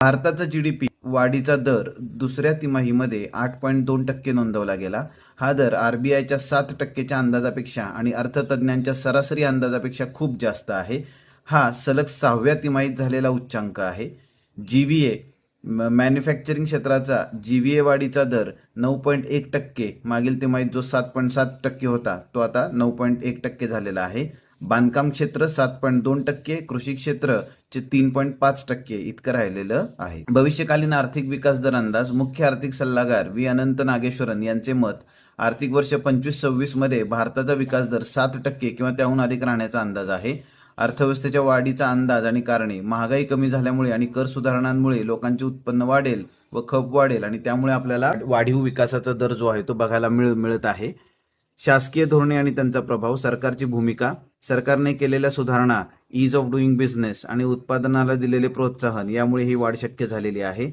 भारताचा जीडीपी वाढीचा दर दुसऱ्या तिमाहीमध्ये 8.2% नोंदवला गेला. हा दर आरबीआयच्या 7%च्या अंदाजापेक्षा आणि अर्थतज्ञांच्या सरासरी अंदाजापेक्षा खूप जास्त आहे. हा सलग 6व्या तिमाहीत झालेला उच्चांक आहे. जीव्हीए मॅन्युफॅक्चरिंग क्षेत्राचा जीव्हीए वाढीचा दर 9.1%, मागील तिमाहीत जो 7.7% होता तो आता 9.1% झालेला आहे. बांधकाम क्षेत्र 7.2%, कृषी क्षेत्र 3.5% इतकं राहिलेलं आहे. भविष्यकालीन आर्थिक विकास दर अंदाज. मुख्य आर्थिक सल्लागार व्ही अनंत नागेश्वरन यांचे मत, आर्थिक वर्ष 25-26 मध्ये भारताचा विकास दर 7% किंवा त्याहून अधिक राहण्याचा अंदाज आहे. अर्थव्यवस्थेच्या वाढीचा अंदाज आणि कारणे. महागाई कमी झाल्यामुळे आणि कर सुधारणांमुळे लोकांचे उत्पन्न वाढेल व खप वाढेल आणि त्यामुळे आपल्याला वाढीव विकासाचा दर जो आहे तो बघायला मिळत आहे. शासकीय धोरणे आणि त्यांचा प्रभाव. सरकारची भूमिका. सरकारने केलेल्या सुधारणा, ईज ऑफ डुईंग बिझनेस आणि उत्पादनाला दिलेले प्रोत्साहन यामुळे ही वाढ शक्य झालेली आहे.